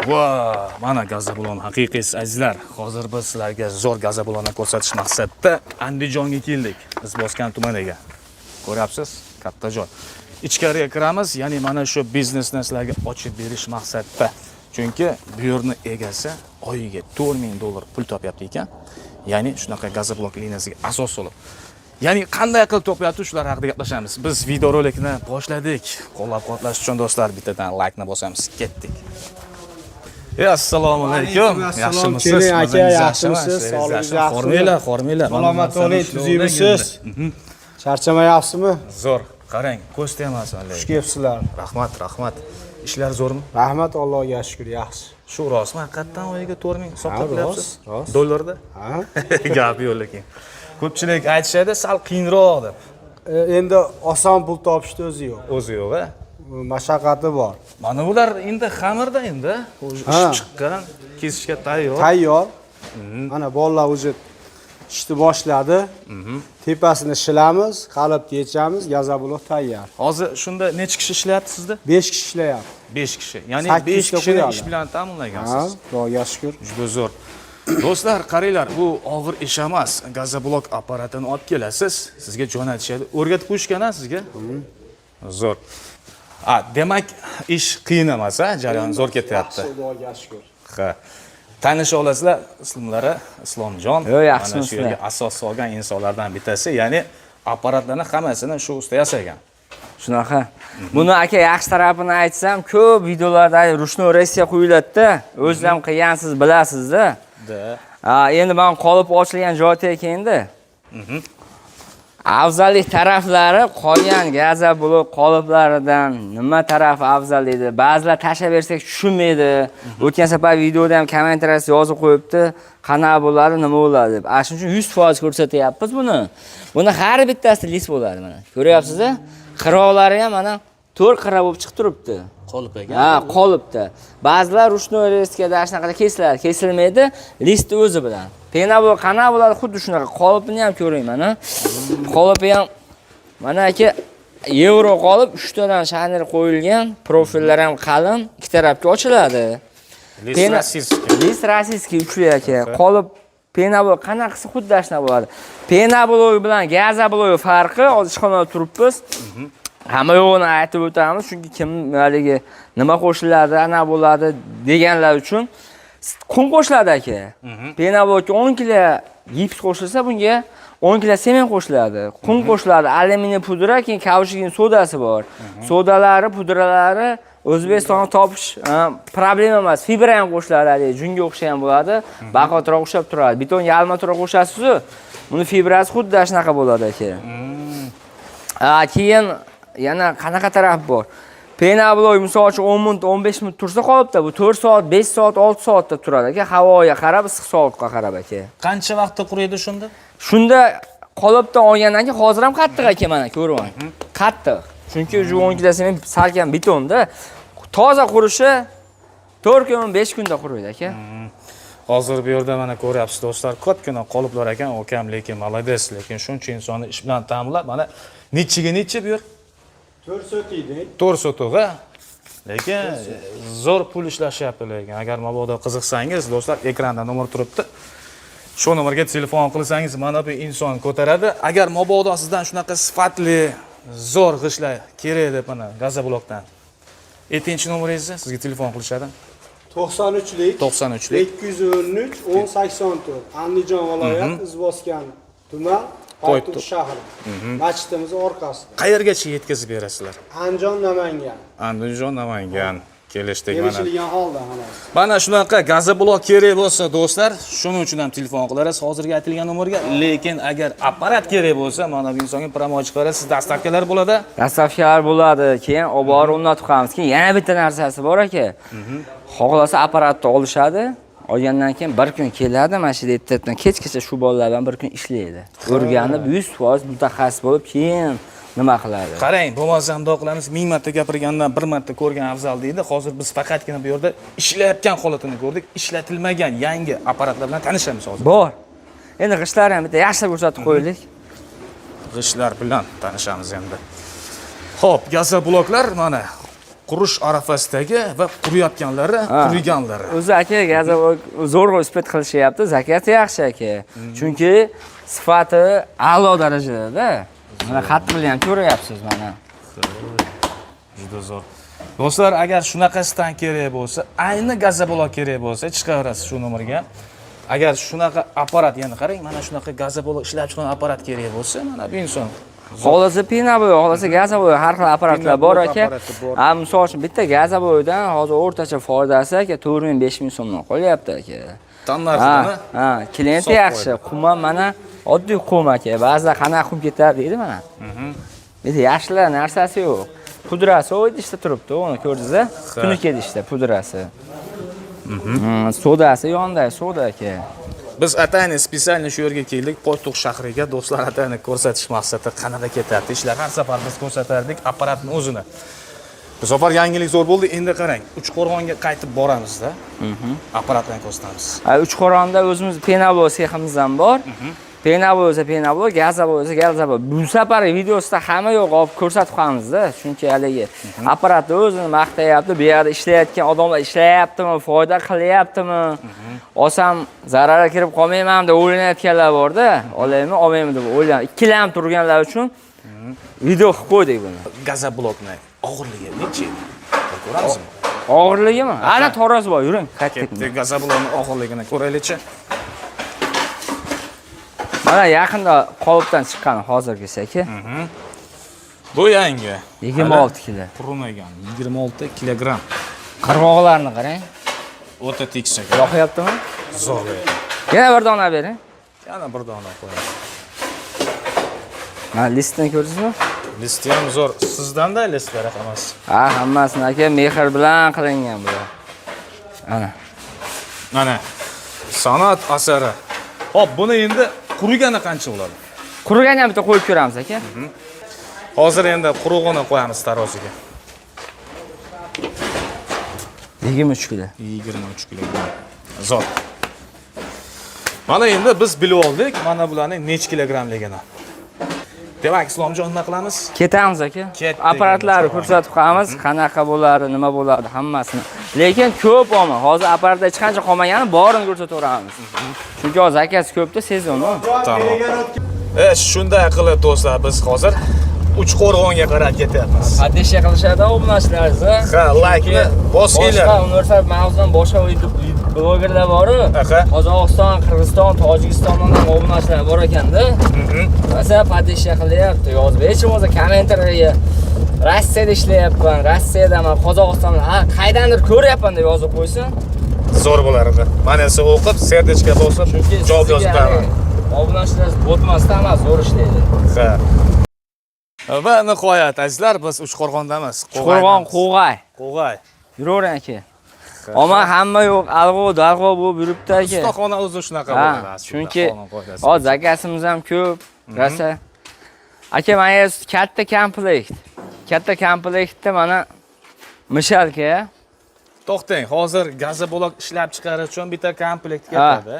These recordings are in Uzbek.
Va, mana gazobalon haqiqiy azizlar. Hozir biz sizlarga zo'r gazobalonni ko'rsatish maqsadida Andijonga keldik. Biz bosgan tumaniga. Ko'ryapsiz? Katta joy. Ichkariga kiramiz, ya'ni mana shu biznesni sizlarga ochib berish maqsadida. Chunki bu yerning egasi oyiga $4000 pul topyapti ekan. Ya'ni shunaqa gazoblok liniyasiga asos solib. Ya'ni qanday qilib topyapti shular haqida gaplashamiz. Biz videorolikni boshladik. Qo'llab-quvvatlash uchun do'stlar bittadan like ni bosamiz. Ketdik. Assalomu alaykum. Yaxshimisiz? Aka, yaxshimisiz? Sog'lig'ingiz Xormanglar. Salomat bo'ling, tuzimisiz? Charchamayapsizmi? Zo'r. Qarang, ko'z tegmasin hali. Xush kelibsizlar. Rahmat. Ishlar zo'rmi? Rahmat, Allohga shukr, yaxshi. Shu rostmi? Haqiqatan oyiga 4000 hisoblab Rost. dollarda? Ha? Gap yo'q lekin. Ko'pchilik aytishadi, sal qiyinroq deb. Endi oson pul topishni o'zi yo'q. O'zi yo'q-a? Mashaqqati bor. Mana ular endi xamirda endi, ish chiqqan, kesishga tayyor. Tayyor. Mana bolalar o'zi ishni boshladi. Tepasini shilamiz, qalbni yechamiz, gazoblok tayyor. Hozir shunda necha kishi ishlayapti sizda? 5 kishi ishlayapti. 5 kishi. Ya'ni 8 5 kishi kishini qo'yadi. ish bilan ta'minlagansiz. Xudoga shukr. Juda zo'r. Do'stlar, qaranglar, bu og'ir ish emas. Gazoblok apparatini olib kelasiz, sizga jo'natishadi. O'rgatib qo'yishgan-a sizga? Zo'r. Demak, ish qiyin emas, jarayon zo'r ketyapti. Xudoga shukr. Ha. Tanisha olasizlar, ismlari Islomjon. Mana shu yerga asos solgan insonlardan bittasi, ya'ni apparatlarni hammasini shu usta yasagan. Shunaqa. Buni aka yaxshi tarafini aytsam, ko'p videolarda ruchnoy versiya qo'yiladi-da. O'zim qilgansiz, bilasiz-da. Endi men qolib ochilgan joyda ekanda. Afzallik taraflari qolgan gazoblok qoliplaridan nima tarafi afzal edi? Ba'zilar tashlab bersak tushunmaydi. O'tgan safar videoda ham kommentariyada yozib qo'yibdi, qanaqa bo'ladi, nima bo'ladi deb. Shuning uchun 100% ko'rsatyapmiz buni. Buni har bittasi lis bo'ladi mana. Ko'ryapsiz-a? Qiroqlari ham mana 4 qira bo'lib chiqib turibdi. Qolib ekan. Qolibdi. Ba'zilar ruchnoy reskada shunaqa kesiladi, kesilmaydi, listi o'zi bilan. Pena bu qanaqa bo'ladi, xuddi shunaqa. Qolipini ham ko'ring mana. Qolipi ham mana aka yevro qolib 3 tadan shanir qo'yilgan, profillar ham qalin, ikki tarafga ochiladi. List rossiyskiy uchli aka. Qolib pena bu qanaqasi xuddi shunaqa bo'ladi. Pena blogi bilan gazoblok farqi, hozir ishxonada turibmiz. Hamma yo'g'ini aytib o'tamiz, chunki kim haligi nima qo'shiladi, ana bo'ladi deganlar uchun qum qo'shiladi aka. Penablokka 10 kilo gips qo'shilsa, bunga 10 kilo semen qo'shiladi. Qum qo'shiladi, alyumin pudra, keyin kauchuk sodasi bor. Sodalari, pudralari O'zbekistonda topish problema emas. Fibra ham qo'shiladi, haligi junga o'xshagan bo'ladi, baqotroq o'xshab turadi. Beton yalmatroq qo'shasiz-ku, buni fibrasi xuddi shunaqa bo'ladi aka. Keyin yana qanaqa taraf bor? Penablok misol uchun 10 minut, 15 minut tursa qolibdi, bu 4 soat, 5 soat, 6 soatda turadi aka, havoga qarab, issiq sovuqqa qarab aka. Qancha vaqtda quriydi shunda? Shunda qolibdan olgandan keyin hozir ham qattiq aka, mana ko'ring. Qattiq. Chunki u 10 kilo semen salkam betonda. Toza qurishi 4 kun, 5 kunda quriydi aka. Hozir bu yerda mana ko'ryapsiz do'stlar, ko'pgina qoliplar ekan, okam lekin malades, lekin shuncha insonni ish bilan ta'minlab, mana necha bu yer? 4 sotiydi. 4 sotuga. Lekin zo'r pul ishlashyapti lekin. Agar mabodo qiziqsangiz, do'stlar, ekranda nomer turibdi. Shu nomerga telefon qilsangiz, mana bu inson ko'taradi. Agar mabodo sizdan shunaqa sifatli, zo'r g'ishlar kerak deb mana gazoblokdan. Aytinchi nomeringizni sizga telefon qilishadi. 93lik 93lik 213 1084 Andijon viloyat Izboskan tuman Qo'ytoq shahri. Masjidimiz orqasida. Qayergacha yetkazib berasizlar? Andijon Namangan. Kelishdik mana. Kelishilgan holda xolos. Mana shunaqa gazoblok kerak bo'lsa, do'stlar, shuning uchun ham telefon qilarsiz hozirgi aytilgan nomerga. Lekin agar apparat kerak bo'lsa, mana bu insonga promo chiqarasiz, dastavkalar bo'ladi. Dastavkalar bo'ladi. Keyin olib borib o'rnatib qo'yamiz. Keyin yana bitta narsasi bor aka. Xohlasa apparatni olishadi. Olgandan keyin bir kun keladi, mana shu ertadan kechgacha shu bolalar bilan bir kun ishlaydi. O'rganib 100% mutaxassis bo'lib, keyin nima qiladi? Qarang, bo'lmasa ham qilamiz, 1000 marta gapirgandan 1 marta ko'rgan afzal deydi. Hozir biz faqatgina bu yerda ishlayotgan holatini ko'rdik. Ishlatilmagan yangi apparatlar bilan tanishamiz hozir. Bor. Endi g'ishlar ham bitta yaxshi ko'rsatib qo'ydik. G'ishlar bilan tanishamiz endi. Xo'p, gazobloklar mana qurish arafasidagi va quriyotganlari, quriganlari. O'zi aka gazobol zo'rg'a isbot qilishyapti. Zakati yaxshi aka. Chunki sifati a'lo darajada. Mana xatni ham ko'ryapsiz mana. Juda zo'r. Do'stlar, agar shunaqasidan kerak bo'lsa, ayni gazobol kerak bo'lsa, chiqaverasiz shu nomerga. Agar shunaqa apparat, yana qarang, mana shunaqa gazobol ishlab chiqqan apparat kerak bo'lsa, mana bu inson. Xohlasa penabol, xohlasa gazobol har xil apparatlar bor aka. Misol uchun bitta gazoboldan hozir o'rtacha foydasi aka 4000-5000 so'mdan qolyapti aka. Tan narxidami? Ha, klient yaxshi. Qum ham mana oddiy qum aka. Ba'zida qanaqa qum ketar deydi mana. Bitta yaxshilar narsasi yo'q. Pudrasi o idishda turibdi, uni ko'rdingiz-a? Tunuka idishda pudrasi. Sodasi yonda, soda aka. Biz atayni spesialni shu yerga keldik, Poytuq shahriga do'stlar atayni ko'rsatish maqsadida qanaqa ketyapti ishlar. Har safar biz ko'rsatardik apparatning o'zini. Bu safar yangilik zo'r bo'ldi. Endi qarang, Uchqo'rg'onga qaytib boramiz-da. Apparatni ko'rsatamiz. Uchqo'rg'onda o'zimiz penabol seximiz ham bor. Penabol o'zi penabol, gazobol o'zi gazobol. Bu safar videosida hamma yo'q olib ko'rsatib qo'yamiz-da. Chunki haligi apparatni o'zini maqtayapti, bu yerda ishlayotgan odamlar ishlayaptimi, foyda qilyaptimi? Olsam zararga kirib qolmayman deb o'ylayotganlar bor-da. Olaymi, olmayman deb o'ylayman. Ikkilanib turganlar uchun video qilib qo'ydik buni. Gazoblokni og'irligi necha? Ko'ramizmi? Og'irligimi? Ana taroz bor, yuring, qaytdik. Gazoblokning og'irligini ko'raylik-chi. Mana yaqinda qolipdan chiqqan hozirgisi aka. Bu yangi. 26 kilo. Qurilmagan 26 kilogramm. Qirg'oqlarni qarang. O'ta tekis. Yoqyaptimi? Zo'r. Yana bir dona bering. Yana bir dona qo'ying. Mana listni ko'rdingizmi? Listi ham zo'r. Sizdan-da list kerak emas. Ha, hammasini aka mehr bilan qilingan bular. Ana. Mana san'at asari. Hop, buni endi qurigani qancha bo'ladi? Qurigani ham bitta qo'yib ko'ramiz aka. Hozir endi qurug'ini qo'yamiz taroziga. 23 kilo. 23 kilogramm. Zo'r. Mana endi biz bilib oldik, mana bularning necha kilogrammligini. Demak, Islomjon nima qilamiz? Ketamiz aka. Apparatlarni ko'rsatib qo'yamiz, qanaqa bo'ladi, nima bo'ladi, hammasini. Lekin ko'p olma. Hozir apparatda hech qancha qolmagani borini ko'rsataveramiz. Chunki hozir zakasi ko'pda sezonni. Tamom. Shunday qilib do'stlar, biz hozir Uchqo'rg'onga qarab ketyapmiz. Qadesha qilishadi obunachilaringizni. Ha, like-ni bosinglar. Boshqa universal mavzudan boshqa blogerlar bor-ku. Qozog'iston, Qirg'iziston, Tojikistondan ham obunachilar bor ekanda. Masalan, Qadesha qilyapti, yozib. Hech bo'lmasa kommentariyga Rossiyada ishlayapman, Rossiyadan, Qozog'istondan, qaydandir ko'ryapman deb yozib qo'ysin. Zo'r bo'lardi. Mana esa o'qib, serdichka bosib, javob yozib qo'yaman. Obunachilar botmasdan emas, zo'r ishlaydi. Ha. Va nihoyat azizlar, biz Uchqo'rg'ondamiz. Uchqo'rg'on Qo'g'ay. Qo'g'ay. Yuravering aka. Ammo hamma yo'q, alg'o bo'lib yuribdi aka. Ustaxona o'zi shunaqa bo'ladi. Chunki hozir zakasimiz ham ko'p, rosa. Aka, mana katta komplekt. Katta komplektda mana mishalka. To'xtang, hozir gazoblok ishlab chiqarish uchun bitta komplekt ketadi.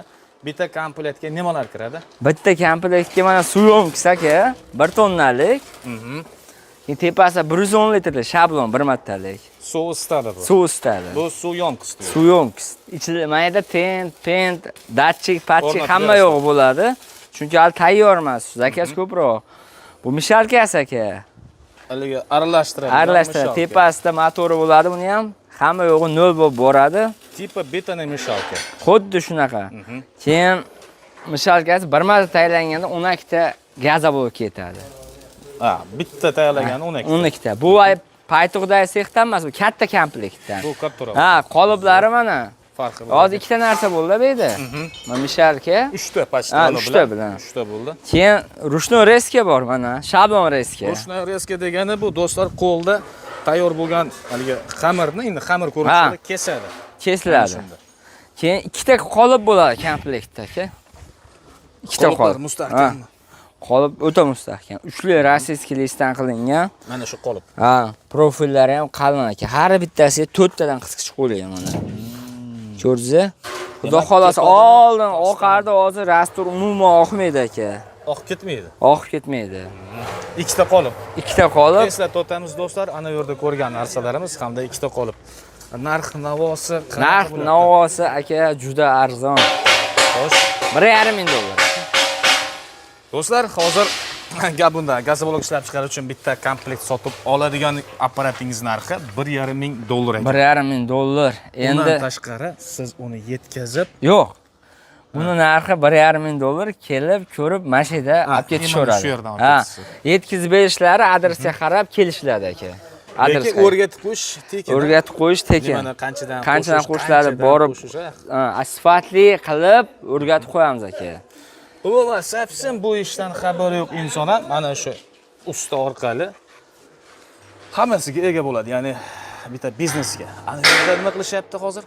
Bitta komplektga nimalar kiradi? Bitta komplektga mana suyomkis aka, 1 tonnalik. Keyin tepasida 110 litrli shablon 1 martalik. Suv isitadi bu. Suv isitadi. Bu suyomkis deydi. Suyomkis. Ichida mayda pent, datchik, patchik hamma yo'q bo'ladi. Chunki hali tayyor emas, zakasi ko'proq. Bu mishalkasi aka. Haligi aralashtiradi. Aralashtiradi. Tepasida motori bo'ladi, buni ham hamma yo'g'i 0 bo'lib boradi. Tipa betona mishalka. Xuddi shunaqa. Keyin mishalkasi 1 marta tayyorlanganda 12 ta gazoblok ketadi. Ha, bitta tayyorlagani 12 ta. Bu Paytuqdagi sexdan emas, bu katta komplektdan. Bu kattaroq. Ha, qoliplari mana. Farqi bor. Hozir 2 ta narsa bo'ldi bu yerda. Mana mishalka. 3 ta pastda bilan. 3 ta bilan. 3 ta bo'ldi. Keyin rushnoy reska bor mana, shablon reska. Rushnoy reska degani bu do'stlar qo'lda tayyor bo'lgan haligi xamirni, endi xamir ko'rinishida kesadi. Kesiladi. Keyin 2 ta qolip bo'ladi komplektda aka. 2 ta qolip mustahkam. Qolip o'ta mustahkam. Uchli rossiyskiy listdan qilingan. Mana shu qolip. Ha, profillari ham qalin aka. Har bittasiga 4 tadan qisqich qo'yilgan mana. Ko'rdingiz? Xudo xolasa oldin oqardi, hozir rastur umuman oqmaydi aka. oqib ketmaydi. Oqib ketmaydi. Ikkita qolib. Ikkita qolib, Eslatib o'tamiz do'stlar, ana yerda ko'rgan narsalarimiz hamda ikkita qolib. Narx navosi narx navosi aka juda arzon. Xo'sh. 1,5 ming dollar. Do'stlar, hozir gap bunda. Gazoblok ishlab chiqarish uchun bitta komplekt sotib oladigan apparatingiz narxi 1,5 ming dollar ekan. 1,5 ming dollar. Undan Endi tashqari siz uni yetkazib, yo'q. Buni narxi 1,5 ming dollar, kelib, ko'rib, mashina olib shu ketishaveradi. yerdan olib Ha, ketasiz. yetkazib berishlari adresga qarab kelishiladi aka. lekin o'rgatib qo'yish tekin. O'rgatib qo'yish tekin. Nimani qanchadan qo'shiladi borib asfaltli qilib o'rgatib qo'yamiz aka. Umuman sapsin bu ishdan xabari yo'q inson ham mana shu usta orqali hammasiga ega bo'ladi. Ya'ni bitta biznesga. Ana yerda nima qilishyapti hozir?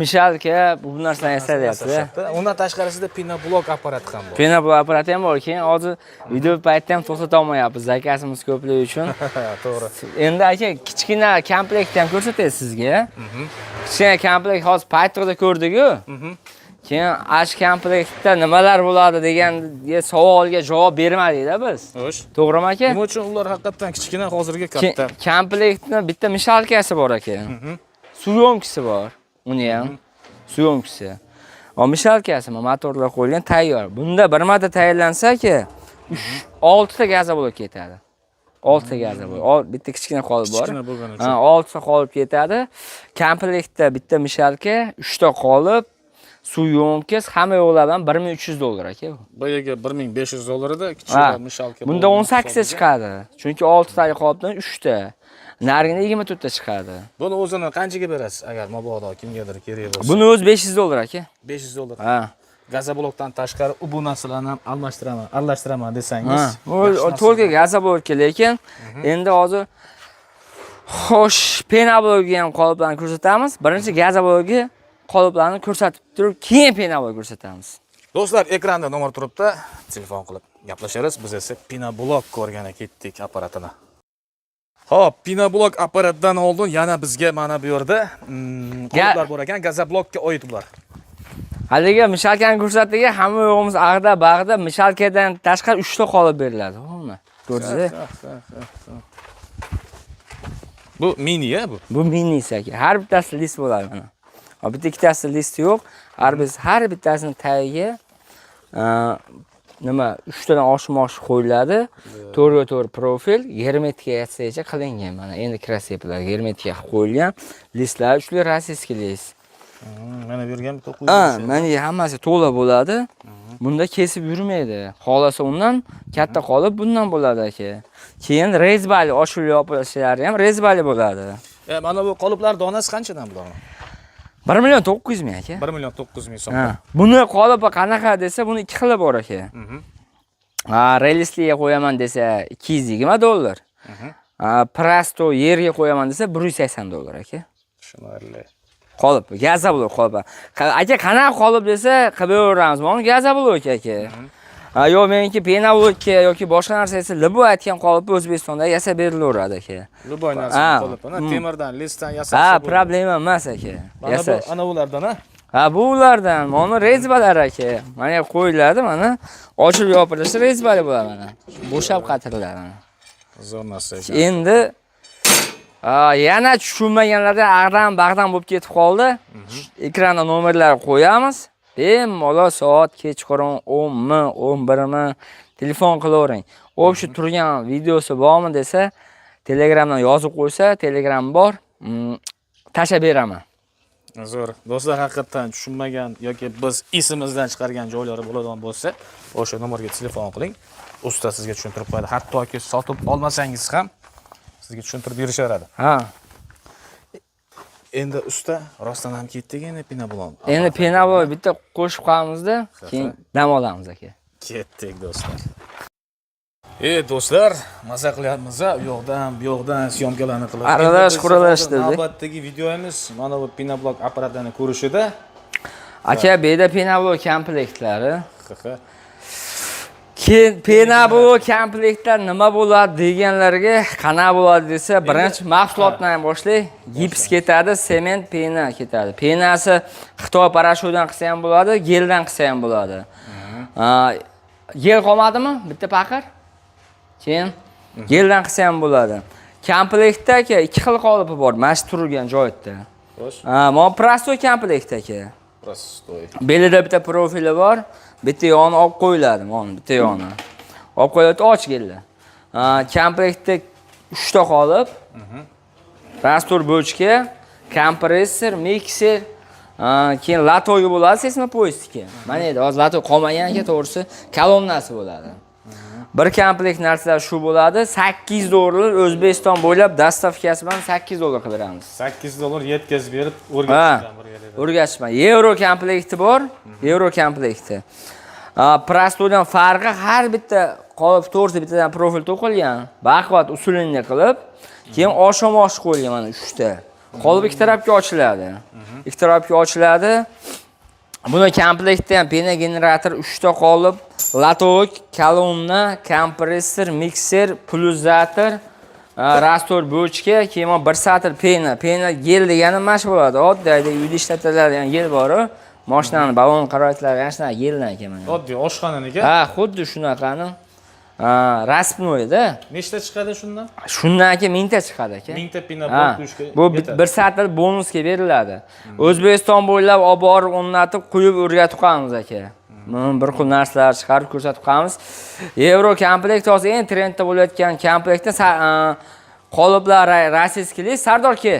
Mishalka bu narsalarni yasalyapti. Undan tashqarisida pinoblok apparati ham bor. Pinoblok apparati ham bor. Keyin hozir video paytda ham to'xtata olmayapmiz, zakasimiz ko'pligi uchun. To'g'ri. Endi aka kichkina komplektni ham ko'rsataylik sizga. Kichkina komplekt hozir paytda ko'rdik-ku. Keyin ash komplektda nimalar bo'ladi degan savolga javob bermadikda biz. Xo'sh. To'g'rimi aka? Nima uchun ular haqiqatan kichkina, hozirga katta? Komplektni bitta mishalkasi bor aka. Suyomkisi bor. Uni ham suyomkisi. Mishalkasi motorlar qo'yilgan tayyor. Bunda bir marta tayyorlansa aka 6 ta gazoblok ketadi. 6 ta gazoblok. Bitta kichkina qolib bor. Kichkina bo'lgani uchun. 6 ta qolib ketadi. Komplektda bitta mishalka, 3 ta qolib, suyomkis hamma yo'qlar bilan 1300 dollar aka bu. Boyaga 1500 dollar edi, kichkina mishalka. Bunda 18 ta chiqadi. Chunki 6 ta qolibdan 3 ta. Narigini 24 ta chiqadi. Buni o'zini qanchaga berasiz agar mabodo kimgadir kerak bo'lsa? Buni o'zi 500 dollar aka. 500 dollar. Ha. Gazoblokdan tashqari bu narsalarni ham almashtiraman desangiz. U to'lga gazoblokka, lekin endi hozir xo'sh, penoblokga ham qoliplarni ko'rsatamiz. Birinchi gazoblokga qoliplarni ko'rsatib turib, keyin penoblok ko'rsatamiz. Do'stlar, ekranda nomer turibdi. Telefon qilib gaplashamiz. Biz esa pinoblok ko'rgani ketdik apparatini. Xo'p, pinoblok apparatdan oldin yana bizga mana bu yerda qoliplar bor ekan, gazoblokka oid bular. Haliga mishalkani ko'rsatdik, hamma yo'g'imiz ag'da-bag'da mishalkadan tashqari 3 ta qolib beriladi, to'g'rimi? Ko'rdingiz? Bu mini-ya bu. Bu minisi aka. Har bittasi list bo'ladi mana. Bitta ikkitasi listi yo'q. Har bittasini tagiga nima 3 tadan oshmoq qo'yiladi. To'g'riga to'g'ri profil, germetika yasagacha qilingan mana. Endi kraseplar germetika qo'yilgan. Listlar uchli rossiyskiy list. Mana bu yerga ham bitta qo'yib. Mana hammasi to'la bo'ladi. Bunda kesib yurmaydi. Xolasa undan katta qolib bundan bo'ladi aka. Keyin rezbali oshib yopilishlari ham rezbali bo'ladi. Mana bu qoliplar donasi qanchadan bular? 1,9 ming aka. 1,9 ming so'm. Buni qolibi qanaqa desa, buni ikki xili bor aka. Realisliga qo'yaman desa 220 dollar. Prasto yerga qo'yaman desa 180 dollar aka. Tushunarli. Qolib, gazoblok qolib. Aka qanaqa qolib desa, qilib beramiz. Mana gazoblok aka. Yo meniki penoblokka yoki boshqa narsa esa liboy aytgan qolipni O'zbekistonda yasab berilaveradi aka. Liboy narsa qolipni temirdan, listdan yasab. Problema emas aka. Yasash. Ana ulardan bu ulardan. Mana rezbalar aka. Mana qo'yiladi mana. Ochib yopilishi rezbali bo'ladi mana. Bo'shab qatiriladi mana. Zo'r narsa ekan. Endi yana tushunmaganlarda ag'dan-bag'dan bo'lib ketib qoldi. Ekranda nomerlar qo'yamiz. Bemalol soat kechqurun 10 mi, 11 mi telefon qilavering. O'sha turgan videosi bormi desa, Telegramdan yozib qo'ysa, Telegram bor, tashab beraman. Zo'r. Do'stlar, haqiqatan tushunmagan yoki biz esimizdan chiqargan joylari bo'ladigan bo'lsa, o'sha nomerga telefon qiling. Usta sizga tushuntirib qo'yadi. Hattoki sotib olmasangiz ham sizga tushuntirib berisharadi. Endi usta rostdan ham ketdik endi pinoblok. Endi pinoblok bitta qo'shib qo'yamizda, keyin dam olamiz aka. Ketdik do'stlar. Do'stlar, maza qilyapmiz, u yoqdan, bu yoqdan syomkalarni qilib. Aralash dedi. Navbatdagi videomiz mana bu pinoblok apparatini ko'rishida. Aka, bu yerda pinoblok komplektlari. Penoblok komplektlar nima bo'ladi deganlarga, qanaqa bo'ladi desa, birinchi mahsulotdan boshlay. Gips ketadi, sement, pena ketadi. Penasi Xitoy parashyutdan qilsa ham bo'ladi, geldan qilsa ham bo'ladi. Gel qolmadimi? Bitta paqir. Keyin geldan qilsa ham bo'ladi. Komplektda aka ikki xil qolipi bor, mana shu turgan joyda. Xo'sh. Mana prostoy komplekt aka. Prostoy. Belida bitta profili bor, bitta yoni olib qo'yiladi, mana bitta yoni. Olib qo'yiladi, och keldi. Komplektda 3 ta qolip, rastor bochka, kompressor, mikser, keyin latogi bo'ladi, sesma poyistiki. Mana endi hozir lato qolmagan ekan, to'g'risi, kolonnasi bo'ladi. Bir komplekt narsalar shu bo'ladi. 8 dollar O'zbekiston bo'ylab dastavkasi bilan 8 dollar qilib beramiz. 8 dollar yetkazib berib o'rgatishdan birgalikda. O'rgatishma. Euro komplekti bor, euro komplekti. Prostoydan farqi har bitta qolip to'g'risi bittadan profil to'qilgan. Baquvvat usulini qilib, keyin oshom-osh qo'yilgan mana 3 ta. Qolip ikki tarafga ochiladi. Ikki tarafga ochiladi. Buni komplektda ham pena generator 3 ta qolip, latok, kolonna, kompressor, mikser, pulsator, rastor bochka, keyin bir satr pena. Pena gel degani mana shu bo'ladi. Oddiy uyda ishlatiladigan gel bor. Mashinani balon qaroytlari yana geldan ekan mana. Oddiy oshxonaniki. Ha, xuddi shunaqani. Raspnoyda. Nechta chiqadi shundan? Shundan aka 1000 ta chiqadi aka. 1000 ta pina bo'tishga. Bu bir satr bonusga beriladi. O'zbekiston bo'ylab olib borib o'rnatib, quyib o'rgatib qo'yamiz aka. Bir xil narsalar chiqarib ko'rsatib qo'yamiz. Euro komplekt hozir eng trendda bo'layotgan komplektda qoliplar rossiyskilik Sardorki.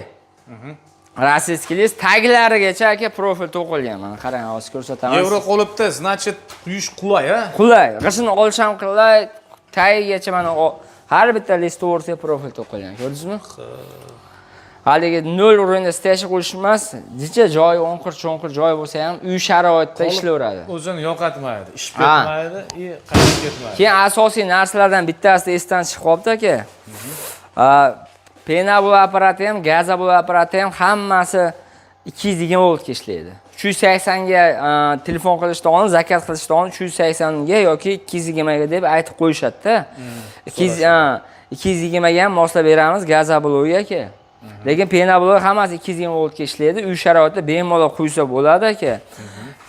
Rossiyskilik taglarigacha aka profil to'qilgan. Mana qarang, hozir ko'rsatamiz. Euro qolipda, значит, quyish qulay, ha? Qulay. G'ishini olish ham qulay. Tagigacha mana har bitta list o'rtaga profil to'qilgan. Ko'rdingizmi? Haligi 0 o'rinda stage qo'yish emas, jicha joy, o'nqir-cho'nqir joy bo'lsa ham uy sharoitida ishlayveradi. O'zini yo'qotmaydi, ishib ketmaydi, qaytib ketmaydi. Keyin asosiy narsalardan bittasi esdan chiqib qolibdi aka. Penabul apparati ham, gazabul apparati ham hammasi 220 voltga ishlaydi. 380 ga telefon qilishdan oldin, zakaz qilishdan oldin 380 ga yoki 220 ga deb aytib qo'yishadi-da. 220 ga ham moslab beramiz gazabulga aka. Lekin penabul hammasi 220 voltga ishlaydi. Uy sharoitida bemalol quysa bo'ladi aka.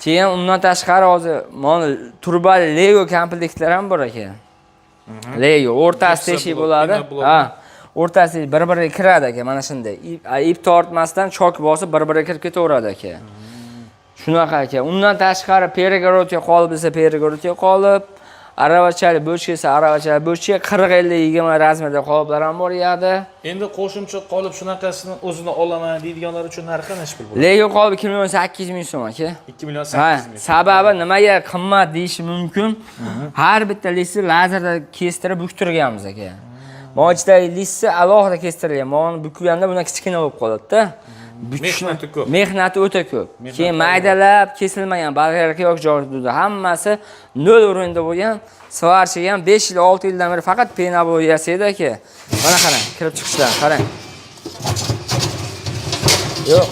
Keyin undan tashqari hozir mana turbali Lego komplektlar ham bor aka. Lego o'rtasi teshik bo'ladi. Ha. O'rtasi bir-biriga kiradi aka, mana shunday. Ip tortmasdan chok bosib bir-biriga kirib ketaveradi aka. Shunaqa aka. Undan tashqari перегородка qolib desa перегородка qolib, aravachalik bo'chkasi aravachalik bo'chka 40-50-20 razmerda qoliplar ham bor yerda. Endi qo'shimcha qolib shunaqasini o'zini olaman deydiganlar uchun narxi necha pul bo'ladi? Lego qolib 2.8 million so'm aka. 2.8 million. Sababi nimaga qimmat deyish mumkin? Har bitta listni lazerda kestirib buktirganmiz aka. Mo'jidagi listni alohida kestirilgan. Mana bukganda buni kichkina bo'lib qoladi-da. Mehnati ko'p. Mehnati o'ta ko'p. Keyin maydalab kesilmagan bargarka yo'q joyda hammasi 0 o'rinda bo'lgan. Svarchiga ham 5 yil, 6 yildan beri faqat penabul yasaydi aka. Mana qarang, kirib chiqishlar, qarang. Yo'q.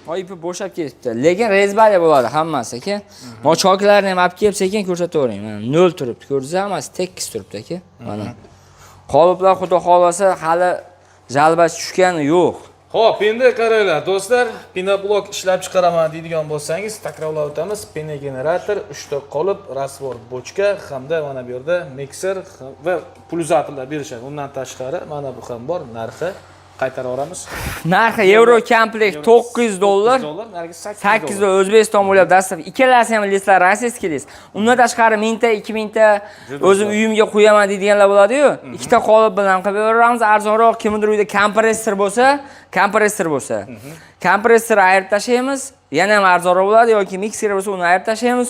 Oyipi bo'shab ketibdi. Lekin rezbaliya bo'ladi hammasi aka. Mo choklarni ham olib kelib sekin ko'rsatavering. Mana 0 turibdi. Ko'rdingizmi? Hammasi tekis turibdi aka. Mana. Qoliplar xudo xolasa hali jalbash tushgani yo'q. Xo'p, endi qaranglar do'stlar, pinablok ishlab chiqaraman deydigan bo'lsangiz, takrorlab o'tamiz. Pena generator, 3 ta qolip, rasvor bochka hamda mana bu yerda mikser va pulsatorlar berishadi. Undan tashqari mana bu ham bor, narxi qaytaraveramiz. Narxi euro komplekt 900 dollar. 800 dollar O'zbekiston bo'ylab dastlab ikkalasi ham listlar rossiyskiy list. Undan tashqari 1000 ta, 2000 ta o'zim uyimga qo'yaman deydiganlar bo'ladi-yu. Ikkita qolip bilan qilib beramiz. Arzonroq kimdir uyda kompressor bo'lsa, kompressor ayirib tashlaymiz. Yana ham arzonroq bo'ladi yoki mikser bo'lsa, uni ayirib tashlaymiz.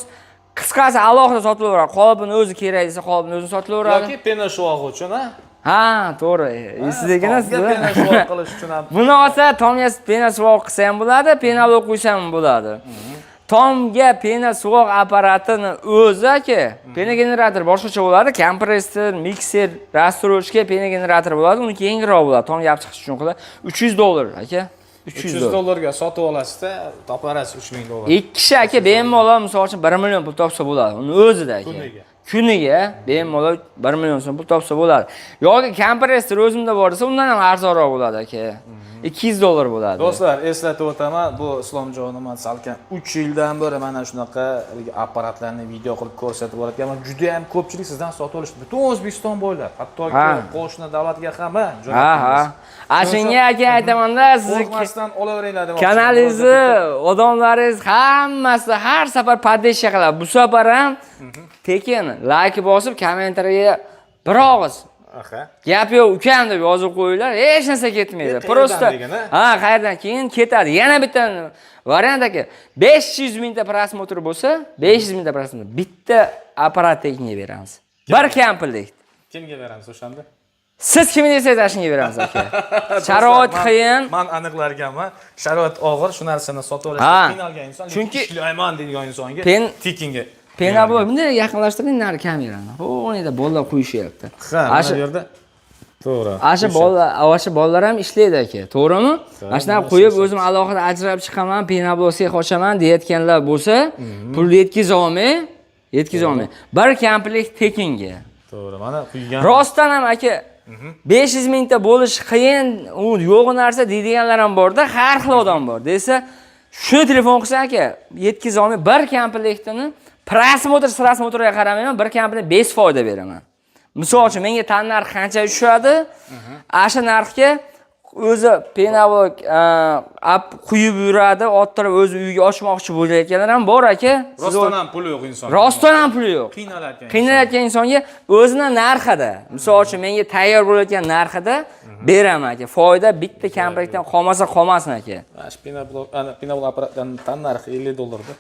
Qisqasi alohida sotilaveradi. Qolipini o'zi kerak desa, qolipini o'zi sotilaveradi. Yoki pena shuvog'i uchun, ha? Ha, to'g'ri. Esingizda pena shuvog' qilish uchun ham. Buni olsa, tomga pena shuvog' qilsa ham bo'ladi, penabul qo'ysa ham bo'ladi. Tomga pena shuvog' apparatini o'zi aka, pena generator boshqacha bo'ladi, kompressor, mikser, rastrochka pena generator bo'ladi, uniki yengroq bo'ladi. Tomga olib chiqish uchun qiladi. 300 dollar aka. 300 dollarga sotib olasizda, toparasiz 3000 dollar. Ikki kishi aka bemalol misol uchun 1 million pul topsa bo'ladi. Uni o'zida aka. Kuniga bemalol 1 million so'm pul topsa bo'ladi. Yoki kompressor o'zimda bor desa, undan ham arzonroq bo'ladi aka. $200 bo'ladi. Do'stlar, eslatib o'taman, bu Islomjonov man salkam 3 yildan beri mana shunaqa apparatlarni video qilib ko'rsatib o'rayotganman. Juda ham ko'pchilik sizdan sotib olishdi. Butun O'zbekiston bo'ylab, hattoki qo'shni davlatga ham Ha. Ashunga aka aytaman-da, siz qo'rqmasdan olaveringlar deb. kanalingizni odamlaringiz hammasi har safar poddeshka qiladi. Bu safar ham tekin like bosib, kommentariyaga bir og'iz gap yo'q ukam deb yozib qo'yinglar, hech narsa ketmaydi. Prosta qayerdan keyin ketadi. Yana bitta variant aka, 500 mingta prosmotr bo'lsa, 500 mingta prosmotr bitta apparat tekinga beramiz. Bir komplet. Kimga beramiz o'shanda? Siz kim desangiz ashunga beramiz aka. Sharoit qiyin. Men aniqlarganman. Sharoit og'ir, shu narsani sotib olishga qiynalgan inson, chunki ishlayman deydigan insonga tekinga. Pena bu bunday yaqinlashtiring nari kamerani. O'nida bolalar qo'yishyapti. Ha, bu yerda. To'g'ri. Asha bolalar ham ishlaydi aka, to'g'rimi? Ashunday qo'yib o'zim alohida ajrab chiqaman, pena blok ochaman deyotganlar bo'lsa, pul yetkazolmay. Bir komplekt tekinga. To'g'ri, mana quygan. Rostdan ham aka 500 mingta bo'lish qiyin, u yo'q narsa deydiganlar ham bor-da, har xil odam bor. Desa, shuni telefon qilsa aka, yetkazolmay bir komplektini prosmotrga qaramayman, bir komplekt 5 foyda beraman. Misol uchun menga tan narxi qancha tushadi? O'sha narxga o'zi penablok quyib yuradi, o'ttirib o'zi uyiga ochmoqchi bo'layotganlar ham bor aka. Rostdan ham puli yo'q inson. Rostdan ham puli yo'q. Qiynalayotgan insonga o'zining narxida, misol uchun menga tayyor bo'layotgan narxida beraman aka. Foyda bitta komplektdan qolmasa qolmasin aka. Penablok apparatdan tan narxi $50 da.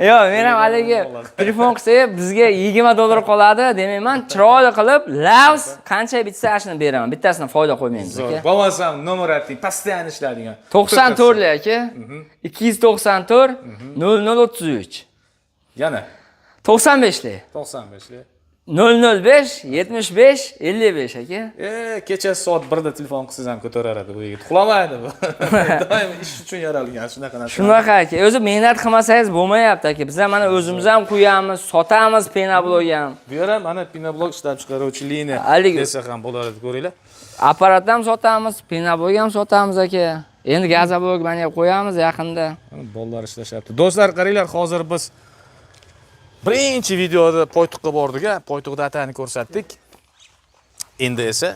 Yo'q, men ham haligi telefon qilsa bizga $20 qoladi demayman. Chiroyli qilib, lavs qancha bitsa ashuni beraman. Bittasini foyda qo'ymaymiz aka. Bo'lmasam nomer ayting, постоянно ishlaydigan. 94 li aka. 294 0033. Yana 95 li. 95 li. 005 75 55 aka. Kecha soat 1 da telefon qilsangiz ham ko'taradi bu yigit. Uxlamaydi bu. Doim ish uchun yaralgan shunaqa narsa. Shunaqa aka. O'zi mehnat qilmasangiz bo'lmayapti aka. Biz ham mana o'zimiz ham quyamiz, sotamiz penablok ham. Bu yer ham mana penablok ishlab chiqaruvchi liniya desa ham bo'ladi, ko'ringlar. Apparat ham sotamiz, penablok ham sotamiz aka. Endi gazoblok mana qo'yamiz yaqinda. Bolalar ishlashyapti. Do'stlar, qaranglar, hozir biz birinchi videoda Poytuqqa bordik, Poytuqda atani ko'rsatdik. Endi esa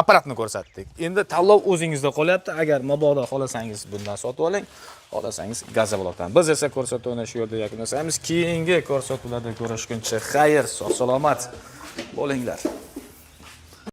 apparatni ko'rsatdik. Endi tanlov o'zingizda qolyapti. Agar mabodo xolasangiz bundan sotib oling, xolasangiz gazoblokdan. Biz esa ko'rsatuvni shu yerda yakunlaymiz. Keyingi ko'rsatuvlarda ko'rishguncha xayr, sog' salomat bo'linglar.